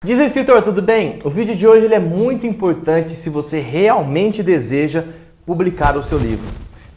Diz aí, escritor, tudo bem? O vídeo de hoje ele é muito importante se você realmente deseja publicar o seu livro.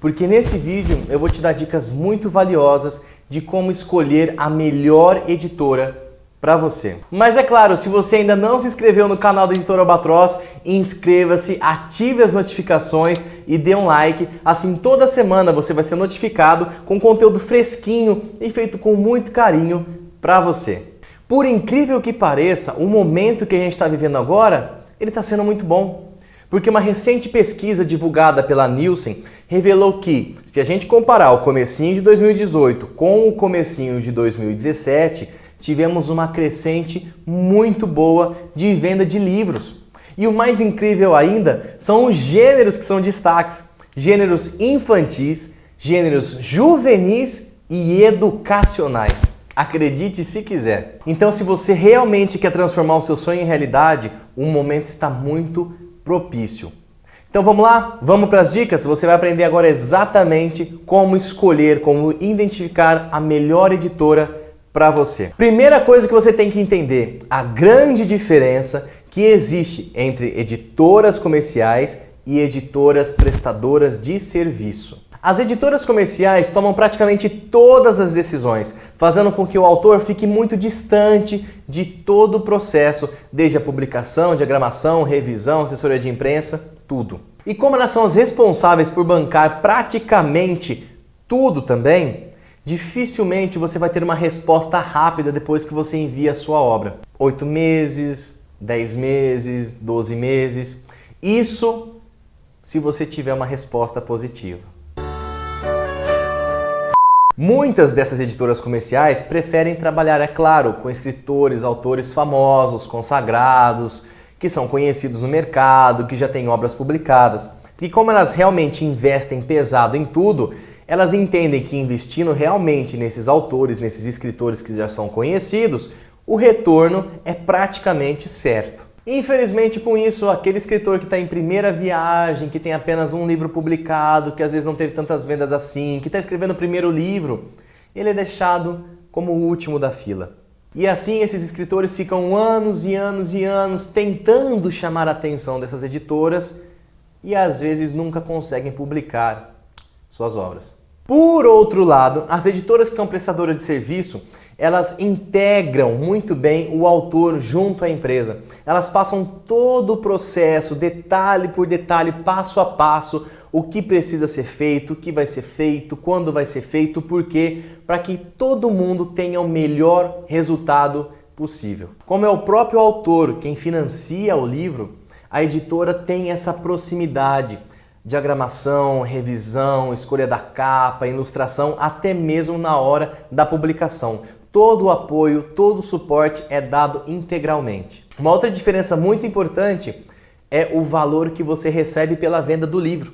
Porque nesse vídeo eu vou te dar dicas muito valiosas de como escolher a melhor editora para você. Mas é claro, se você ainda não se inscreveu no canal da Editora Albatross, inscreva-se, ative as notificações e dê um like. Assim, toda semana você vai ser notificado com conteúdo fresquinho e feito com muito carinho para você. Por incrível que pareça, o momento que a gente está vivendo agora, ele está sendo muito bom. Porque uma recente pesquisa divulgada pela Nielsen revelou que, se a gente comparar o comecinho de 2018 com o comecinho de 2017, tivemos uma crescente muito boa de venda de livros. E o mais incrível ainda são os gêneros que são destaques. Gêneros infantis, gêneros juvenis e educacionais. Acredite se quiser. Então, se você realmente quer transformar o seu sonho em realidade, o momento está muito propício. Então vamos lá? Vamos para as dicas? Você vai aprender agora exatamente como escolher, como identificar a melhor editora para você. Primeira coisa que você tem que entender, a grande diferença que existe entre editoras comerciais e editoras prestadoras de serviço. As editoras comerciais tomam praticamente todas as decisões, fazendo com que o autor fique muito distante de todo o processo, desde a publicação, diagramação, revisão, assessoria de imprensa, tudo. E como elas são as responsáveis por bancar praticamente tudo também, dificilmente você vai ter uma resposta rápida depois que você envia a sua obra. 8 meses, 10 meses, 12 meses. Isso se você tiver uma resposta positiva. Muitas dessas editoras comerciais preferem trabalhar, é claro, com escritores, autores famosos, consagrados, que são conhecidos no mercado, que já têm obras publicadas. E como elas realmente investem pesado em tudo, elas entendem que investindo realmente nesses autores, nesses escritores que já são conhecidos, o retorno é praticamente certo. Infelizmente, com isso, aquele escritor que está em primeira viagem, que tem apenas um livro publicado, que às vezes não teve tantas vendas assim, que está escrevendo o primeiro livro, ele é deixado como o último da fila. E assim esses escritores ficam anos e anos e anos tentando chamar a atenção dessas editoras e às vezes nunca conseguem publicar suas obras. Por outro lado, as editoras que são prestadoras de serviço, elas integram muito bem o autor junto à empresa. Elas passam todo o processo, detalhe por detalhe, passo a passo, o que precisa ser feito, o que vai ser feito, quando vai ser feito, por quê? Para que todo mundo tenha o melhor resultado possível. Como é o próprio autor quem financia o livro, a editora tem essa proximidade. Diagramação, revisão, escolha da capa, ilustração, até mesmo na hora da publicação. Todo o apoio, todo o suporte é dado integralmente. Uma outra diferença muito importante é o valor que você recebe pela venda do livro.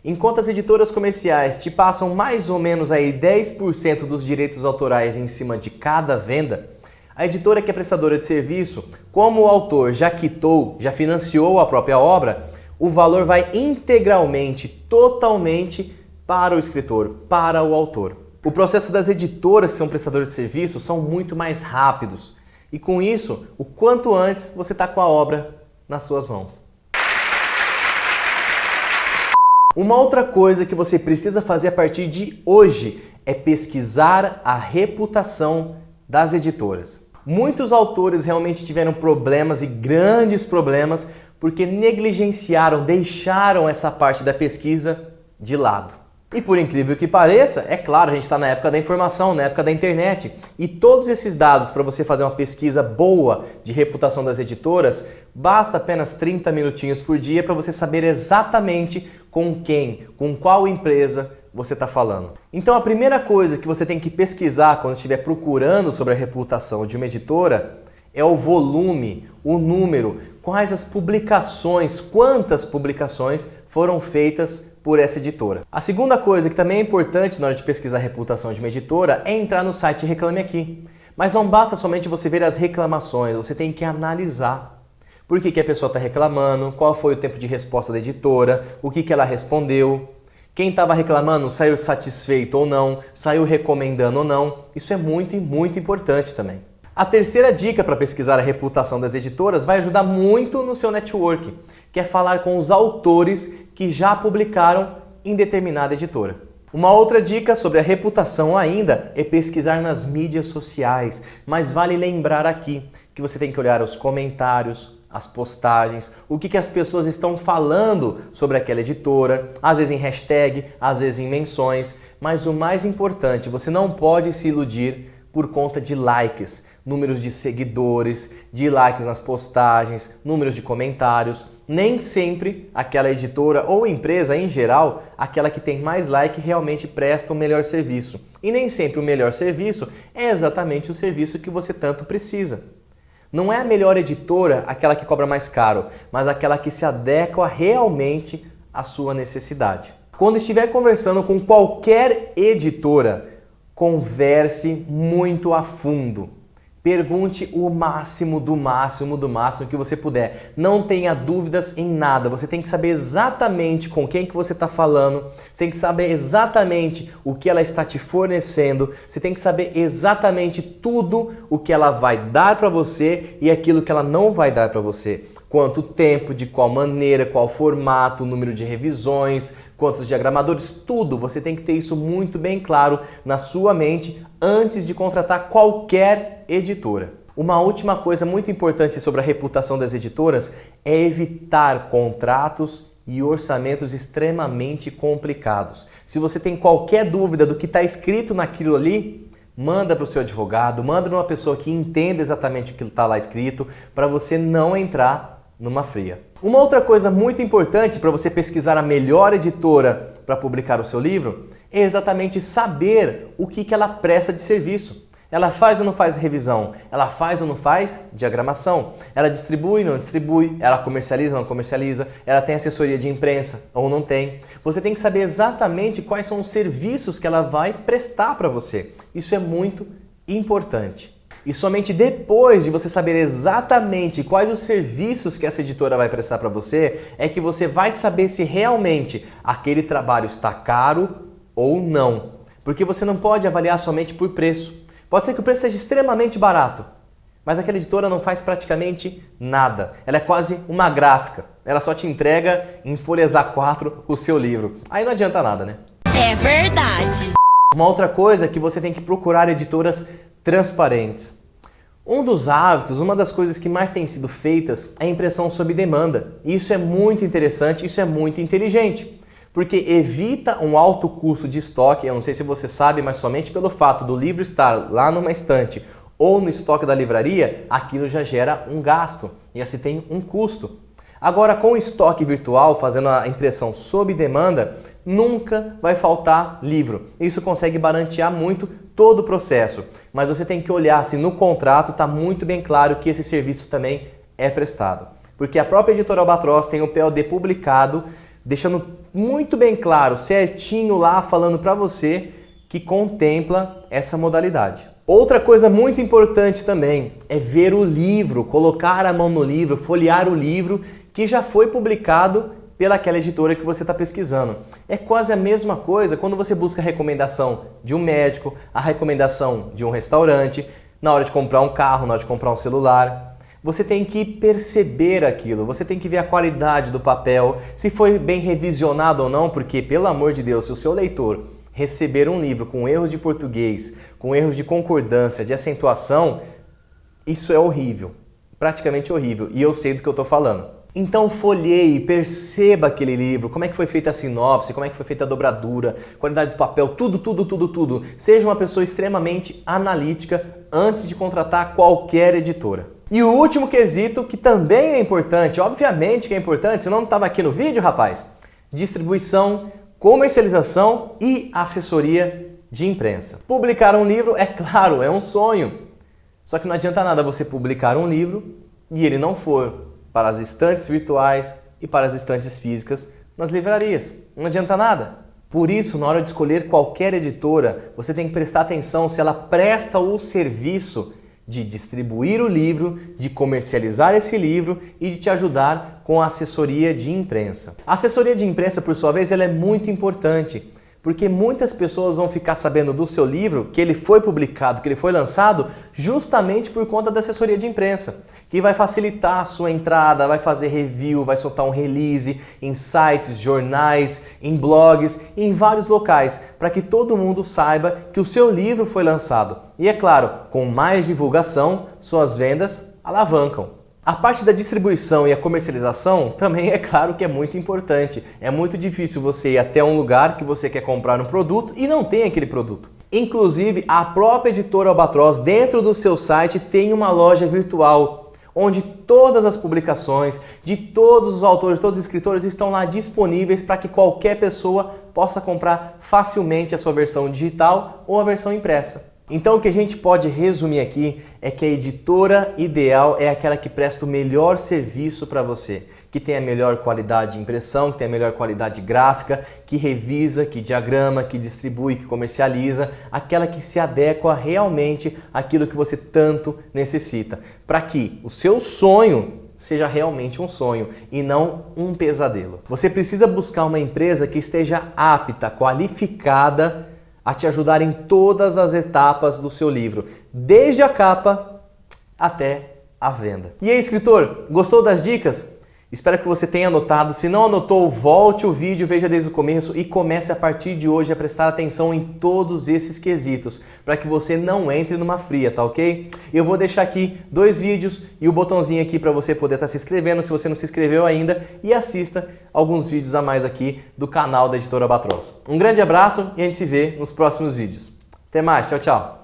Enquanto as editoras comerciais te passam mais ou menos aí 10% dos direitos autorais em cima de cada venda, a editora que é prestadora de serviço, como o autor já quitou, já financiou a própria obra, o valor vai integralmente, totalmente para o escritor, para o autor. O processo das editoras que são prestadoras de serviço são muito mais rápidos. E com isso, o quanto antes você está com a obra nas suas mãos. Uma outra coisa que você precisa fazer a partir de hoje é pesquisar a reputação das editoras. Muitos autores realmente tiveram problemas e grandes problemas porque negligenciaram, deixaram essa parte da pesquisa de lado. E por incrível que pareça, é claro, a gente está na época da informação, na época da internet, e todos esses dados para você fazer uma pesquisa boa de reputação das editoras, basta apenas 30 minutinhos por dia para você saber exatamente com quem, com qual empresa você está falando. Então a primeira coisa que você tem que pesquisar quando estiver procurando sobre a reputação de uma editora é o volume, o número, quais as publicações, quantas publicações foram feitas por essa editora. A segunda coisa que também é importante na hora de pesquisar a reputação de uma editora é entrar no site Reclame Aqui. Mas não basta somente você ver as reclamações, você tem que analisar. Por que a pessoa está reclamando, qual foi o tempo de resposta da editora, o que ela respondeu, quem estava reclamando saiu satisfeito ou não, saiu recomendando ou não. Isso é muito importante também. A terceira dica para pesquisar a reputação das editoras vai ajudar muito no seu network, que é falar com os autores que já publicaram em determinada editora. Uma outra dica sobre a reputação ainda é pesquisar nas mídias sociais, mas vale lembrar aqui que você tem que olhar os comentários, as postagens, o que as pessoas estão falando sobre aquela editora, às vezes em hashtag, às vezes em menções, mas o mais importante, você não pode se iludir por conta de likes, números de seguidores, de likes nas postagens, números de comentários. Nem sempre aquela editora ou empresa em geral, aquela que tem mais like realmente presta o melhor serviço. E nem sempre o melhor serviço é exatamente o serviço que você tanto precisa. Não é a melhor editora aquela que cobra mais caro, mas aquela que se adequa realmente à sua necessidade. Quando estiver conversando com qualquer editora, converse muito a fundo. Pergunte o máximo que você puder. Não tenha dúvidas em nada. Você tem que saber exatamente com quem que você está falando. Você tem que saber exatamente o que ela está te fornecendo. Você tem que saber exatamente tudo o que ela vai dar para você e aquilo que ela não vai dar para você. Quanto tempo, de qual maneira, qual formato, número de revisões, quantos diagramadores, tudo. Você tem que ter isso muito bem claro na sua mente antes de contratar qualquer editora. Uma última coisa muito importante sobre a reputação das editoras é evitar contratos e orçamentos extremamente complicados. Se você tem qualquer dúvida do que está escrito naquilo ali, manda para o seu advogado, manda para uma pessoa que entenda exatamente o que está lá escrito, para você não entrar numa fria. Uma outra coisa muito importante para você pesquisar a melhor editora para publicar o seu livro é exatamente saber o que ela presta de serviço. Ela faz ou não faz revisão? Ela faz ou não faz diagramação? Ela distribui ou não distribui? Ela comercializa ou não comercializa? Ela tem assessoria de imprensa ou não tem? Você tem que saber exatamente quais são os serviços que ela vai prestar para você. Isso é muito importante. E somente depois de você saber exatamente quais os serviços que essa editora vai prestar para você, é que você vai saber se realmente aquele trabalho está caro ou não. Porque você não pode avaliar somente por preço. Pode ser que o preço seja extremamente barato, mas aquela editora não faz praticamente nada. Ela é quase uma gráfica. Ela só te entrega em folhas A4 o seu livro. Aí não adianta nada, né? É verdade. Uma outra coisa é que você tem que procurar editoras transparentes. Um dos hábitos, uma das coisas que mais tem sido feitas é a impressão sob demanda. Isso é muito interessante, isso é muito inteligente. Porque evita um alto custo de estoque, eu não sei se você sabe, mas somente pelo fato do livro estar lá numa estante ou no estoque da livraria, aquilo já gera um gasto e assim tem um custo. Agora, com o estoque virtual, fazendo a impressão sob demanda, nunca vai faltar livro. Isso consegue baratear muito todo o processo, mas você tem que olhar se no contrato está muito bem claro que esse serviço também é prestado. Porque a própria editora Albatross tem o POD publicado, deixando muito bem claro, certinho lá, falando para você que contempla essa modalidade. Outra coisa muito importante também é ver o livro, colocar a mão no livro, folhear o livro que já foi publicado pelaquela editora que você está pesquisando. É quase a mesma coisa quando você busca a recomendação de um médico, a recomendação de um restaurante, na hora de comprar um carro, na hora de comprar um celular. Você tem que perceber aquilo, você tem que ver a qualidade do papel, se foi bem revisionado ou não, porque, pelo amor de Deus, se o seu leitor receber um livro com erros de português, com erros de concordância, de acentuação, isso é horrível, praticamente horrível, e eu sei do que eu estou falando. Então folheie, perceba aquele livro, como é que foi feita a sinopse, como é que foi feita a dobradura, qualidade do papel, tudo. Seja uma pessoa extremamente analítica antes de contratar qualquer editora. E o último quesito, que também é importante, obviamente que é importante, senão não estava aqui no vídeo, rapaz. Distribuição, comercialização e assessoria de imprensa. Publicar um livro, é claro, é um sonho. Só que não adianta nada você publicar um livro e ele não for para as estantes virtuais e para as estantes físicas nas livrarias. Não adianta nada. Por isso, na hora de escolher qualquer editora, você tem que prestar atenção se ela presta o serviço de distribuir o livro, de comercializar esse livro e de te ajudar com a assessoria de imprensa. A assessoria de imprensa, por sua vez, ela é muito importante, Porque muitas pessoas vão ficar sabendo do seu livro, que ele foi publicado, que ele foi lançado, justamente por conta da assessoria de imprensa, que vai facilitar a sua entrada, vai fazer review, vai soltar um release em sites, jornais, em blogs, em vários locais, para que todo mundo saiba que o seu livro foi lançado. E é claro, com mais divulgação, suas vendas alavancam. A parte da distribuição e a comercialização também é claro que é muito importante. É muito difícil você ir até um lugar que você quer comprar um produto e não tem aquele produto. Inclusive, a própria editora Albatross, dentro do seu site, tem uma loja virtual, onde todas as publicações de todos os autores, todos os escritores estão lá disponíveis para que qualquer pessoa possa comprar facilmente a sua versão digital ou a versão impressa. Então o que a gente pode resumir aqui é que a editora ideal é aquela que presta o melhor serviço para você, que tem a melhor qualidade de impressão, que tem a melhor qualidade gráfica, que revisa, que diagrama, que distribui, que comercializa, aquela que se adequa realmente àquilo que você tanto necessita, para que o seu sonho seja realmente um sonho e não um pesadelo. Você precisa buscar uma empresa que esteja apta, qualificada, a te ajudar em todas as etapas do seu livro, desde a capa até a venda. E aí, escritor, gostou das dicas? Espero que você tenha anotado. Se não anotou, volte o vídeo, veja desde o começo e comece a partir de hoje a prestar atenção em todos esses quesitos, para que você não entre numa fria, tá ok? Eu vou deixar aqui 2 vídeos e o botãozinho aqui para você poder estar se inscrevendo, se você não se inscreveu ainda, e assista alguns vídeos a mais aqui do canal da Editora Albatross. Um grande abraço e a gente se vê nos próximos vídeos. Até mais, tchau, tchau!